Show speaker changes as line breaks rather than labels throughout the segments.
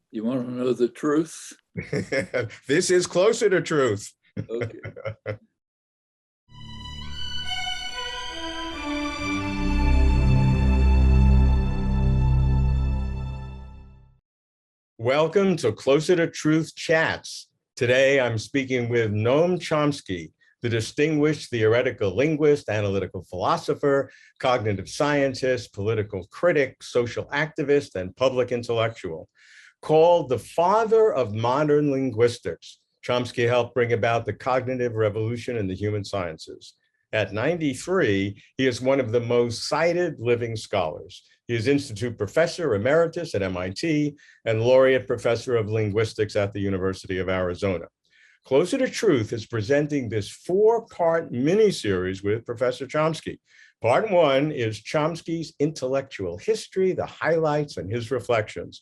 You want to know the truth?
This is closer to truth.
Okay.
Welcome to Closer to Truth Chats. Today, I'm speaking with Noam Chomsky, the distinguished theoretical linguist, analytical philosopher, cognitive scientist, political critic, social activist, and public intellectual. Called the father of modern linguistics, Chomsky helped bring about the cognitive revolution in the human sciences. At 93, he is one of the most cited living scholars. He is Institute Professor Emeritus at MIT and Laureate Professor of Linguistics at the University of Arizona. Closer to Truth is presenting this four-part mini-series with Professor Chomsky. Part one is Chomsky's intellectual history, the highlights, and his reflections.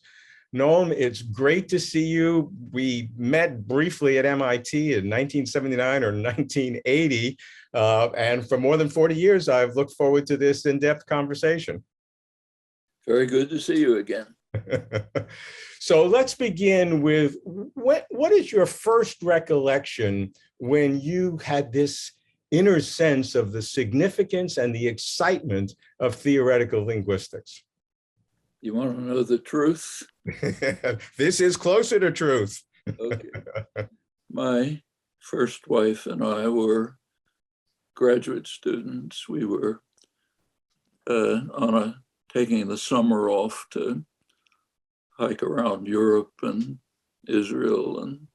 Noam, it's great to see you. We met briefly at MIT in 1979 or 1980, and for more than 40 years, I've looked forward to this in-depth conversation.
Very good to see you again.
So let's begin with what is your first recollection when you had this inner sense of the significance and the excitement of theoretical linguistics?
You want to know the truth?
This is closer to truth.
Okay. My first wife and I were graduate students. We were taking the summer off to hike around Europe and Israel and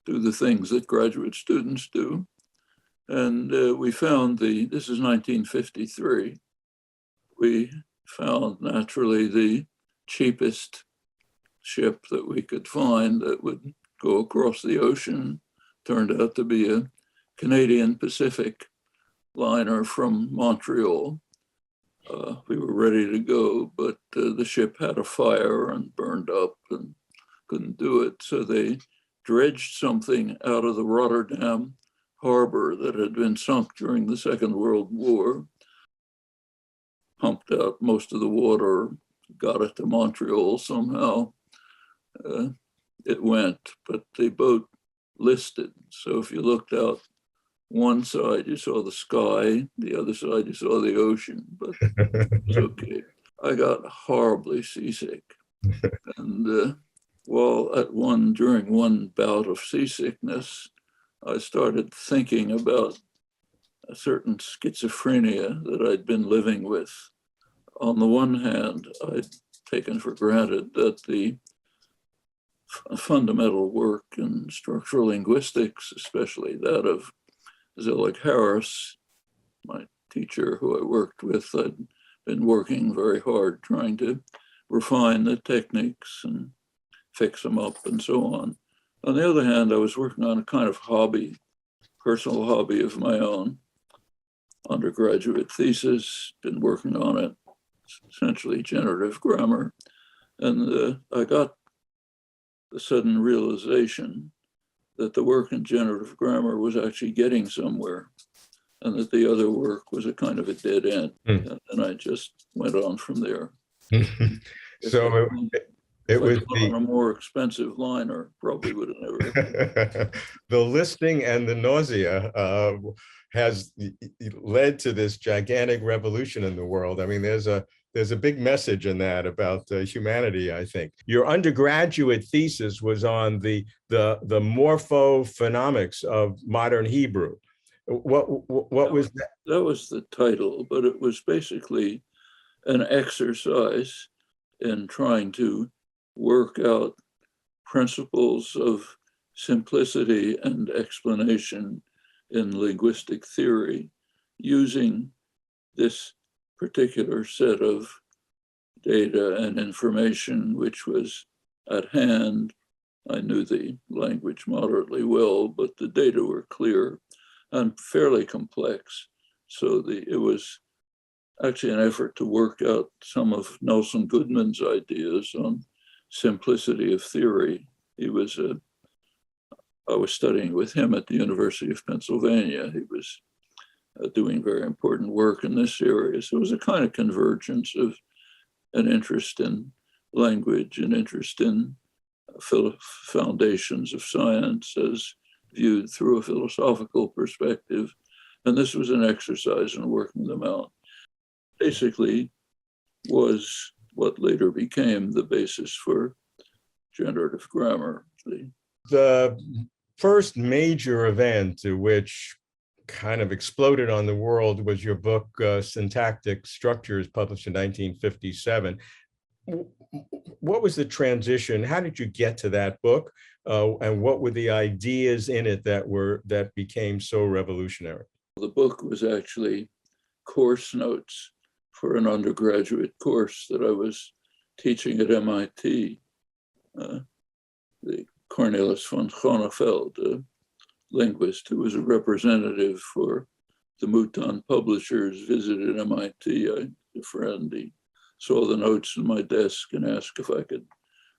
do the things that graduate students do. And we found this is 1953, we found naturally the cheapest ship that we could find that would go across the ocean. Turned out to be a Canadian Pacific liner from Montreal. We were ready to go, but the ship had a fire and burned up and couldn't do it. So they dredged something out of the Rotterdam harbor that had been sunk during the Second World War, pumped out most of the water, got it to Montreal somehow. It went, but the boat listed. So if you looked out one side, you saw the sky, the other side, you saw the ocean, but it was okay. I got horribly seasick. And during one bout of seasickness, I started thinking about a certain schizophrenia that I'd been living with. On the one hand, I'd taken for granted that the fundamental work in structural linguistics, especially that of Zelig Harris, my teacher who I worked with, I'd been working very hard trying to refine the techniques and fix them up and so on. On the other hand, I was working on a kind of hobby, personal hobby of my own, undergraduate thesis, been working on it, essentially generative grammar. And I got the sudden realization that the work in generative grammar was actually getting somewhere and that the other work was a kind of a dead end. And I just went on from there.
So it was
on a more expensive liner, probably would have never.
The listing and the nausea has led to this gigantic revolution in the world. I mean, there's a big message in that about humanity, I think. Your undergraduate thesis was on the morphophonics of modern Hebrew. What was that?
That was the title, but it was basically an exercise in trying to work out principles of simplicity and explanation in linguistic theory using this particular set of data and information which was at hand. I knew the language moderately well, but the data were clear and fairly complex. So it was actually an effort to work out some of Nelson Goodman's ideas on simplicity of theory. I was studying with him at the University of Pennsylvania. He was doing very important work in this area. So it was a kind of convergence of an interest in language, an interest in foundations of science as viewed through a philosophical perspective. And this was an exercise in working them out. Basically was what later became the basis for generative grammar.
The first major event which kind of exploded on the world was your book, Syntactic Structures, published in 1957. What was the transition? How did you get to that book? And what were the ideas in it that became so revolutionary?
The book was actually course notes for an undergraduate course that I was teaching at MIT. The Cornelis von Groeneveld, a linguist who was a representative for the Mouton publishers, visited MIT. A friend, he saw the notes in my desk and asked if I could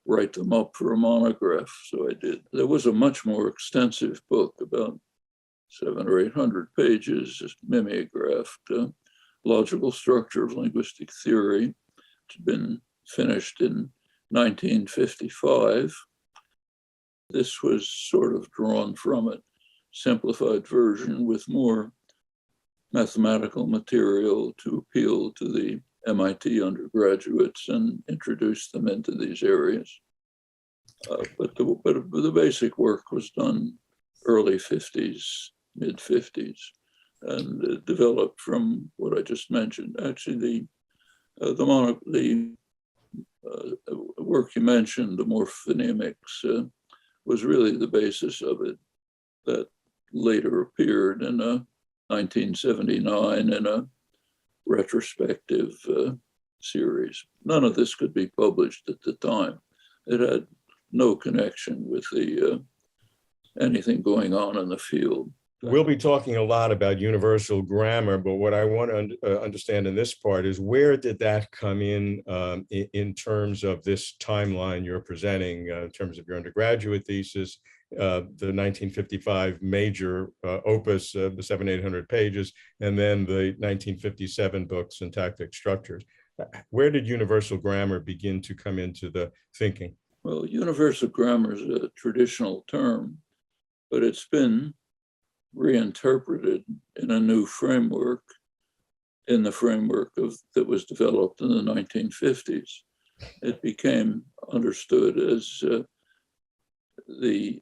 write them up for a monograph. So I did. There was a much more extensive book, about 700 or 800 pages, just mimeographed, logical structure of linguistic theory, which had been finished in 1955. This was sort of drawn from it, simplified version with more mathematical material to appeal to the MIT undergraduates and introduce them into these areas. But the basic work was done early 50s, mid 50s, and developed from what I just mentioned. Actually, the work you mentioned, the morphonemics, was really the basis of it. That later appeared in 1979 in a retrospective series. None of this could be published at the time. It had no connection with anything going on in the field.
We'll be talking a lot about universal grammar, but what I want to understand in this part is, where did that come in terms of this timeline you're presenting, in terms of your undergraduate thesis, the 1955 major opus, the 700-800 pages, and then the 1957 book, Syntactic Structures. Where did universal grammar begin to come into the thinking?
Well, universal grammar is a traditional term, but it's been reinterpreted in a new framework, in the framework that was developed in the 1950s. It became understood as the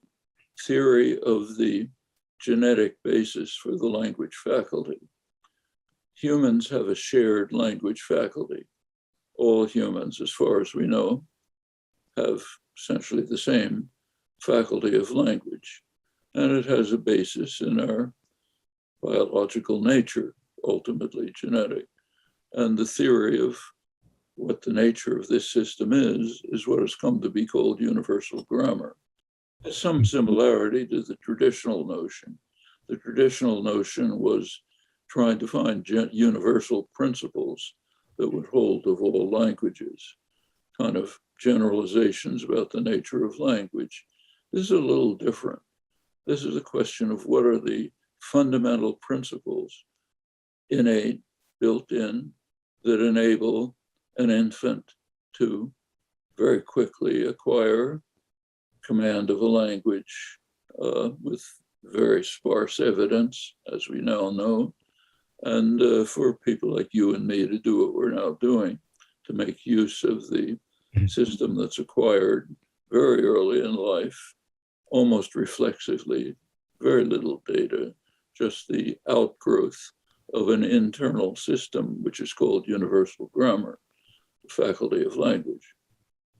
theory of the genetic basis for the language faculty. Humans have a shared language faculty. All humans, as far as we know, have essentially the same faculty of language. And it has a basis in our biological nature, ultimately genetic. And the theory of what the nature of this system is what has come to be called universal grammar. There's some similarity to the traditional notion. The traditional notion was trying to find universal principles that would hold of all languages, kind of generalizations about the nature of language. This is a little different. This is a question of what are the fundamental principles, innate, built in, that enable an infant to very quickly acquire command of a language with very sparse evidence, as we now know, and for people like you and me to do what we're now doing, to make use of the system that's acquired very early in life, almost reflexively, very little data, just the outgrowth of an internal system, which is called universal grammar, the faculty of language.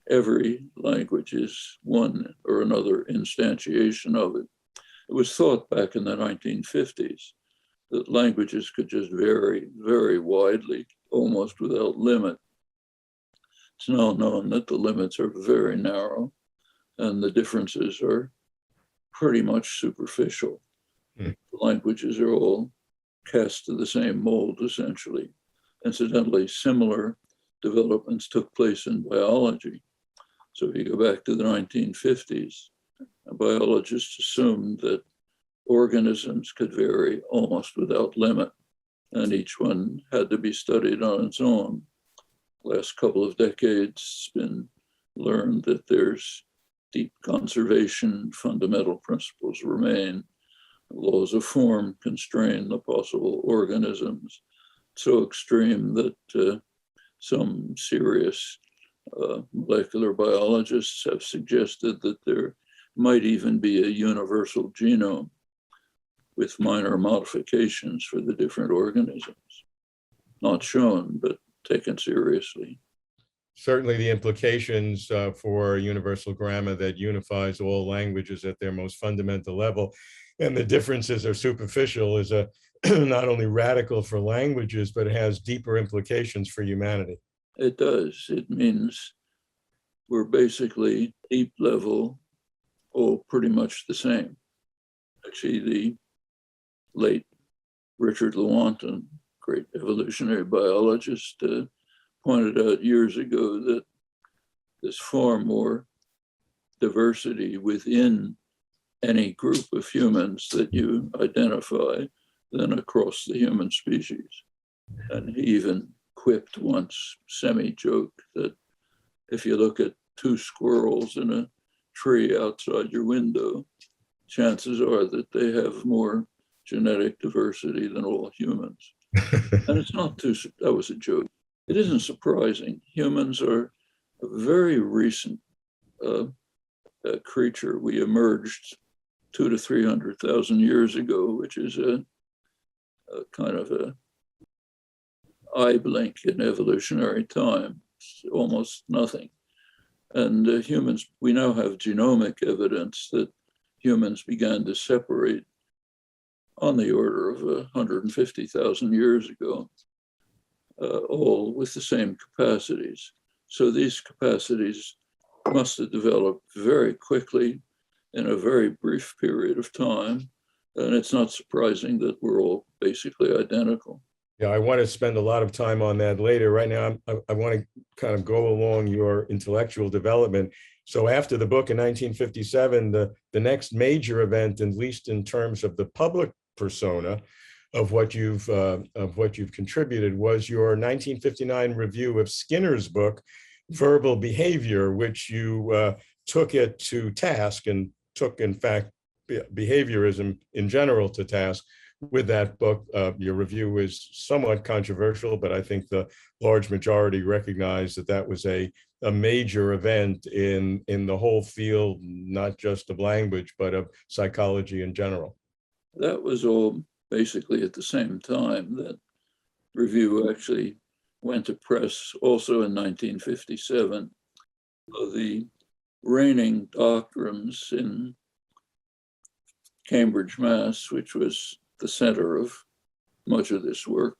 Every language is one or another instantiation of it. It was thought back in the 1950s that languages could just vary very widely, almost without limit. It's now known that the limits are very narrow and the differences are pretty much superficial. The languages are all cast to the same mold, essentially. Incidentally, similar developments took place in biology. So if you go back to the 1950s, biologists assumed that organisms could vary almost without limit, and each one had to be studied on its own. Last couple of decades, it's been learned that there's deep conservation fundamental principles remain. Laws of form constrain the possible organisms so extreme that some serious molecular biologists have suggested that there might even be a universal genome with minor modifications for the different organisms. Not shown, but taken seriously.
Certainly the implications for universal grammar that unifies all languages at their most fundamental level, and the differences are superficial, is not only radical for languages, but it has deeper implications for humanity.
It does. It means we're basically deep level, all pretty much the same. Actually, the late Richard Lewontin, great evolutionary biologist, pointed out years ago that there's far more diversity within any group of humans that you identify than across the human species. And he even quipped once, semi-joke, that if you look at two squirrels in a tree outside your window, chances are that they have more genetic diversity than all humans. And it's not too, that was a joke. It isn't surprising. Humans are a very recent creature. We emerged 200,000 to 300,000 years ago, which is a kind of a eye blink in evolutionary time. It's almost nothing. And humans, we now have genomic evidence that humans began to separate on the order of 150,000 years ago, all with the same capacities. So these capacities must have developed very quickly in a very brief period of time. And it's not surprising that we're all basically identical.
Yeah, I want to spend a lot of time on that later. Right now, I want to kind of go along your intellectual development. So after the book in 1957, the next major event, at least in terms of the public persona of what you've contributed, was your 1959 review of Skinner's book, Verbal Behavior, which you took it to task and took, in fact, behaviorism in general to task with that book. Your review is somewhat controversial, but I think the large majority recognize that that was a major event in the whole field, not just of language, but of psychology in general.
That was all basically at the same time. That review actually went to press also in 1957. The reigning doctrines in Cambridge, Mass., which was the center of much of this work,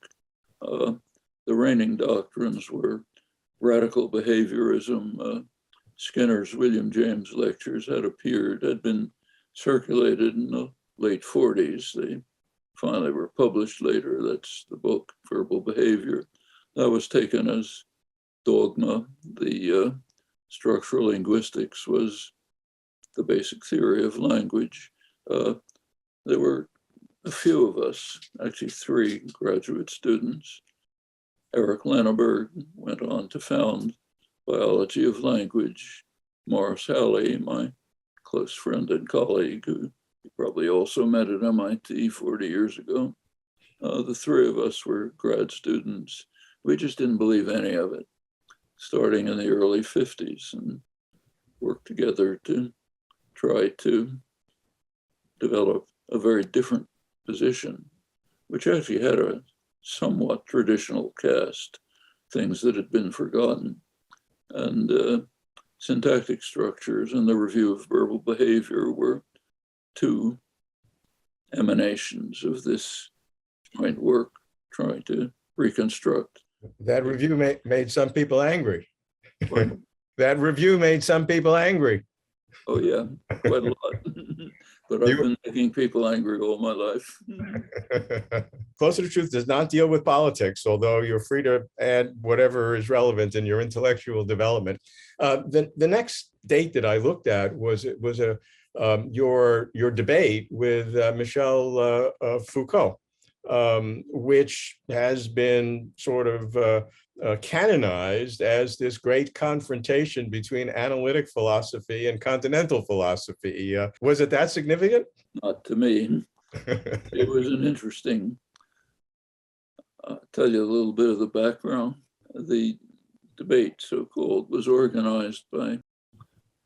the reigning doctrines were radical behaviorism. Skinner's William James lectures had been circulated in the late 40s. They finally were published later. That's the book, Verbal Behavior. That was taken as dogma. The structural linguistics was the basic theory of language. There were a few of us, actually 3 graduate students. Eric Lenneberg went on to found Biology of Language. Morris Halley, my close friend and colleague, who you probably also met at MIT 40 years ago. The 3 of us were grad students. We just didn't believe any of it, starting in the early 50s, and worked together to try to develop a very different position, which actually had a somewhat traditional cast, things that had been forgotten. And syntactic structures and the review of verbal behavior were 2 emanations of this joint work, trying to reconstruct.
That review made some people angry.
Pardon?
That review made some people angry.
Oh yeah, quite a lot. But I've been making people angry all my life.
Closer to Truth does not deal with politics, although you're free to add whatever is relevant in your intellectual development. The next date that I looked at was your debate with Michel Foucault, which has been sort of canonized as this great confrontation between analytic philosophy and continental philosophy. Was it that significant?
Not to me. It was an interesting, I'll tell you a little bit of the background. The debate, so-called, was organized by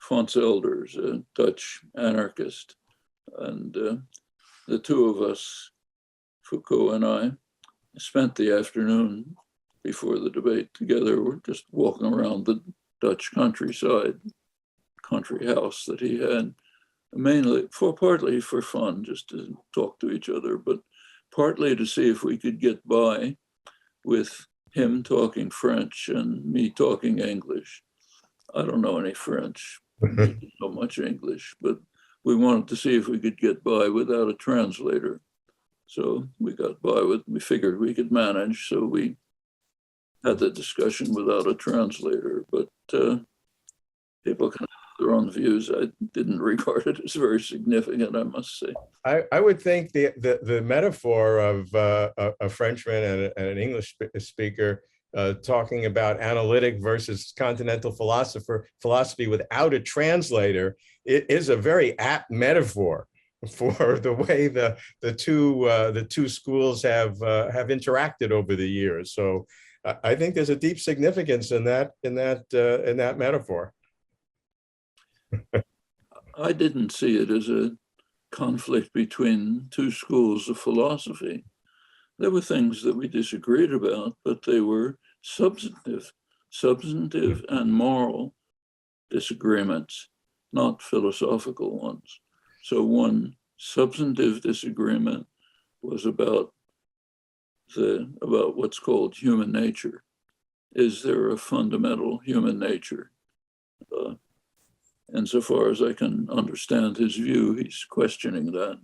Fons Elders, a Dutch anarchist. And the two of us, Foucault and I, spent the afternoon before the debate together. We're just walking around the Dutch countryside, country house that he had, partly for fun, just to talk to each other, but partly to see if we could get by with him talking French and me talking English. I don't know any French, not much English, but we wanted to see if we could get by without a translator. So we got by we figured we could manage, so we had the discussion without a translator, but people can have their own views. I didn't regard it as very significant, I must say.
I would think the metaphor of a Frenchman and an English speaker talking about analytic versus continental philosophy without a translator, it is a very apt metaphor for the way the two schools have interacted over the years. So I think there's a deep significance in that metaphor.
I didn't see it as a conflict between two schools of philosophy. There were things that we disagreed about, but they were substantive and moral disagreements, not philosophical ones. So one substantive disagreement was about what's called human nature. Is there a fundamental human nature? And so far as I can understand his view, he's questioning that.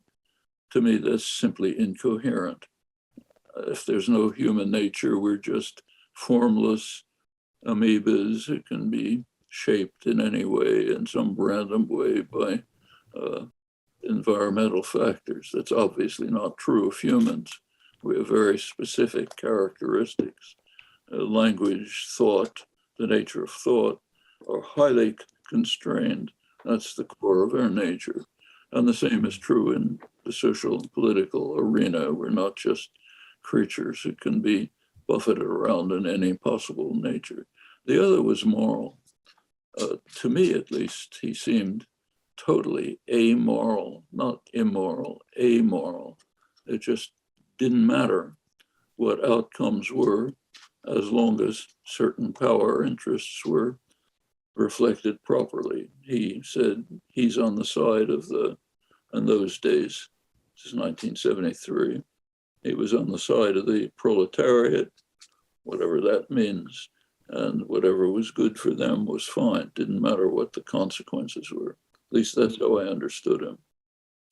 To me, that's simply incoherent. If there's no human nature, we're just formless amoebas. It can be shaped in any way, in some random way, by environmental factors. That's obviously not true of humans. We have very specific characteristics. Language, thought, the nature of thought are highly constrained. That's the core of our nature. And the same is true in the social and political arena. We're not just creatures who can be buffeted around in any possible nature. The other was moral. To me, at least, he seemed totally amoral, not immoral, amoral. It just didn't matter what outcomes were as long as certain power interests were reflected properly. He said he's on the side of in those days, this is 1973, he was on the side of the proletariat, whatever that means, and whatever was good for them was fine. Didn't matter what the consequences were. At least that's how I understood him.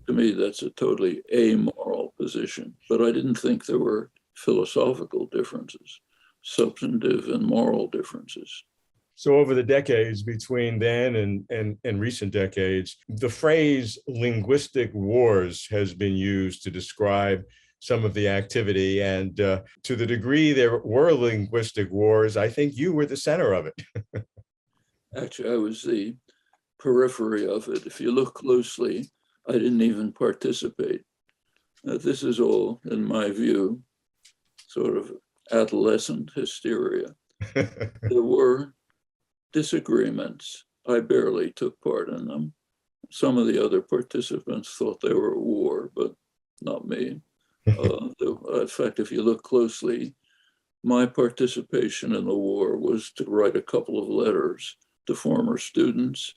To me, that's a totally amoral position, but I didn't think there were philosophical differences, substantive and moral differences.
So over the decades between then and recent decades, the phrase linguistic wars has been used to describe some of the activity. And to the degree there were linguistic wars, I think you were the center of it.
Actually, I was the periphery of it. If you look closely, I didn't even participate. This is all, in my view, sort of adolescent hysteria. There were disagreements. I barely took part in them. Some of the other participants thought they were at war, but not me. In fact, if you look closely, my participation in the war was to write a couple of letters to former students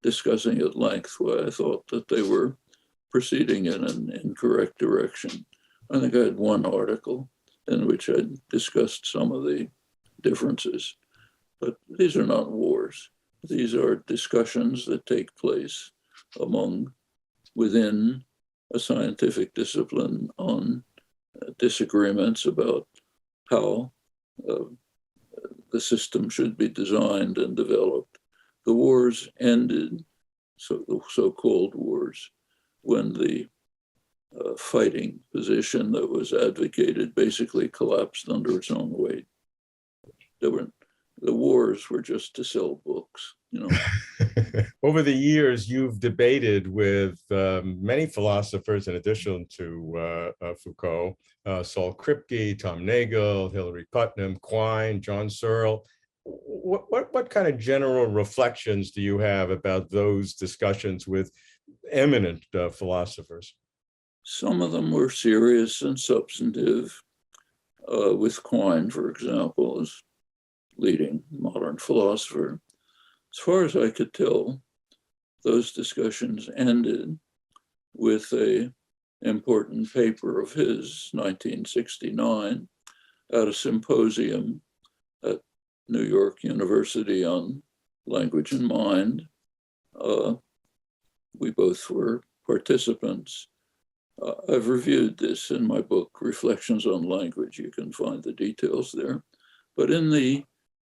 discussing at length why I thought that they were proceeding in an incorrect direction. I think I had one article in which I discussed some of the differences. But these are not wars. These are discussions that take place within a scientific discipline on disagreements about how the system should be designed and developed. The wars ended, the so-called wars, when the fighting position that was advocated basically collapsed under its own weight. The wars were just to sell books, you know.
Over the years, you've debated with many philosophers, in addition to Foucault, Saul Kripke, Tom Nagel, Hilary Putnam, Quine, John Searle. What kind of general reflections do you have about those discussions with eminent philosophers?
Some of them were serious and substantive, with Quine, for example, as leading modern philosopher. As far as I could tell, those discussions ended with an important paper of his, 1969, at a symposium at New York University on Language and Mind. We both were participants. I've reviewed this in my book, Reflections on Language. You can find the details there. But in the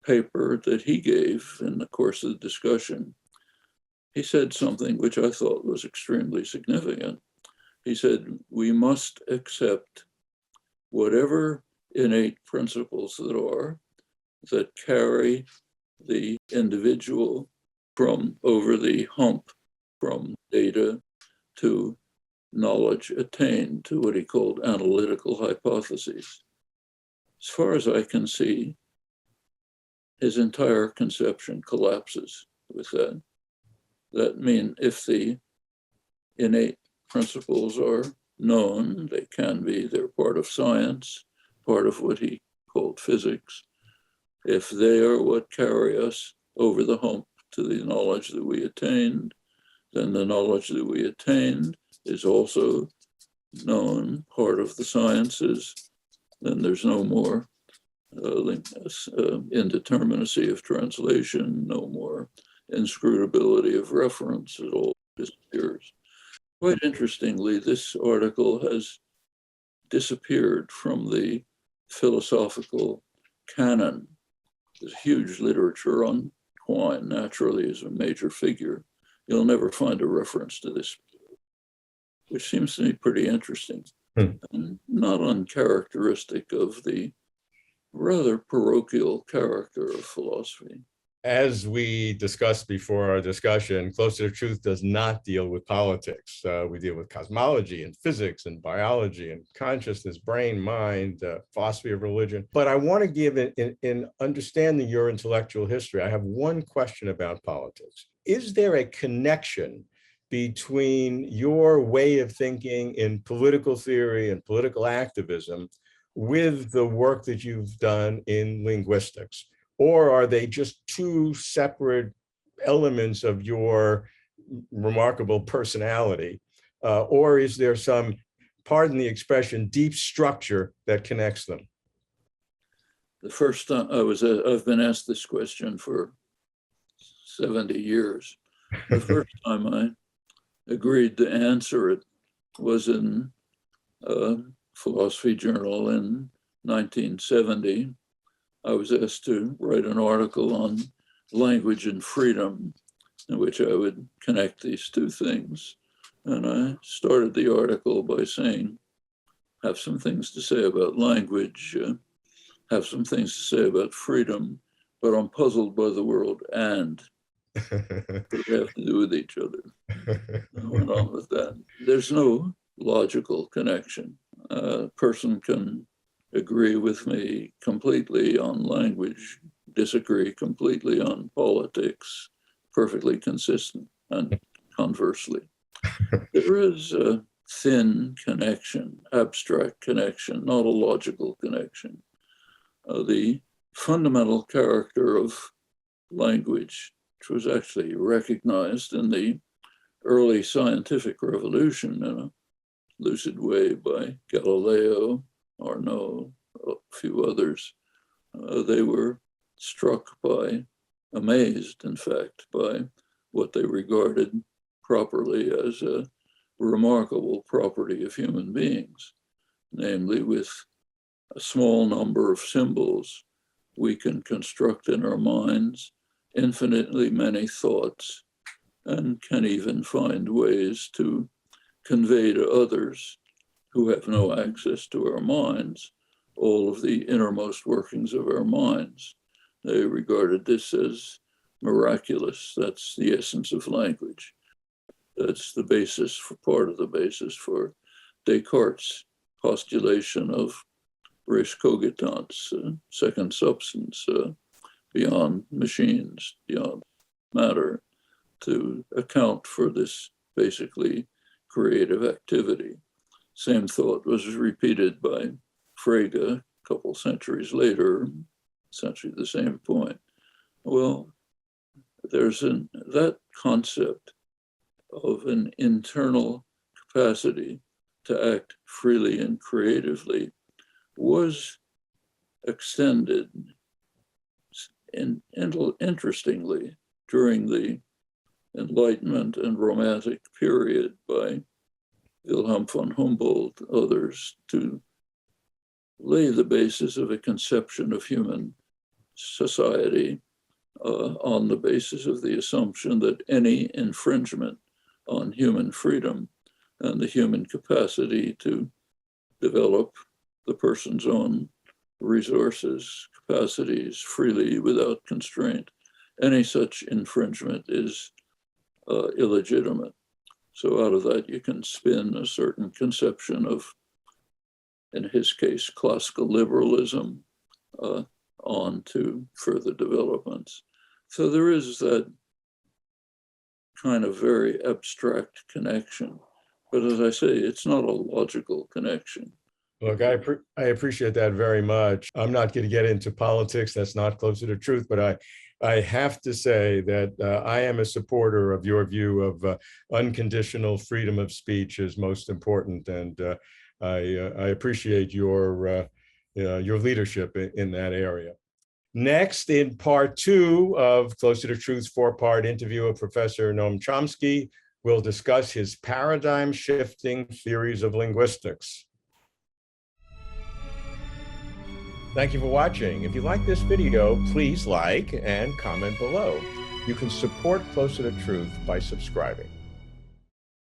paper that he gave in the course of the discussion, he said something which I thought was extremely significant. He said, we must accept whatever innate principles that carry the individual from over the hump, from data to knowledge attained, to what he called analytical hypotheses. As far as I can see, his entire conception collapses with that. That means if the innate principles are known, they can be, they're part of science, part of what he called physics. If they are what carry us over the hump to the knowledge that we attained, then the knowledge that we attained is also known, part of the sciences. Then there's no more indeterminacy of translation, no more inscrutability of reference. It all disappears. Quite interestingly, this article has disappeared from the philosophical canon. There's huge literature on Quine, naturally, as a major figure. You'll never find a reference to this, which seems to me pretty interesting and not uncharacteristic of the rather parochial character of philosophy.
As we discussed before our discussion, Closer to Truth does not deal with politics. We deal with cosmology and physics and biology and consciousness, brain, mind, philosophy of religion. But I want to give it, in understanding your intellectual history, I have one question about politics. Is there a connection between your way of thinking in political theory and political activism with the work that you've done in linguistics? Or are they just two separate elements of your remarkable personality? Or is there some, pardon the expression, deep structure that connects them?
The first time I've been asked this question for 70 years. The first time I agreed to answer it was in a philosophy journal in 1970. I was asked to write an article on language and freedom, in which I would connect these two things. And I started the article by saying, have some things to say about language, have some things to say about freedom, but I'm puzzled by the word "and." What do they have to do with each other? I went on with that. There's no logical connection. A person can agree with me completely on language, disagree completely on politics, perfectly consistent, and conversely. There is a thin connection, abstract connection, not a logical connection. The fundamental character of language, which was actually recognized in the early scientific revolution in a lucid way by Galileo, Arnaud, a few others. They were struck by, amazed, in fact, by what they regarded properly as a remarkable property of human beings, namely, with a small number of symbols, we can construct in our minds infinitely many thoughts and can even find ways to convey to others who have no access to our minds, all of the innermost workings of our minds. They regarded this as miraculous. That's the essence of language. That's the basis for part of the basis for Descartes' postulation of res cogitans, second substance, beyond machines, beyond matter, to account for this basically creative activity. Same thought was repeated by Frege a couple centuries later, essentially the same point. Well, there's that concept of an internal capacity to act freely and creatively was extended, interestingly, during the Enlightenment and Romantic period by Wilhelm von Humboldt, others, to lay the basis of a conception of human society on the basis of the assumption that any infringement on human freedom and the human capacity to develop the person's own resources, capacities freely without constraint, any such infringement is illegitimate. So out of that, you can spin a certain conception of, in his case, classical liberalism on to further developments. So there is that kind of very abstract connection. But as I say, it's not a logical connection.
Look, I appreciate that very much. I'm not going to get into politics. That's not closer to truth. But I have to say that I am a supporter of your view of unconditional freedom of speech is most important. And I appreciate your leadership in that area. Next, in part 2 of Closer to Truth's 4-part interview of Professor Noam Chomsky, we'll discuss his paradigm-shifting theories of linguistics. Thank you for watching. If you like this video, please like and comment below. You can support Closer to Truth by subscribing.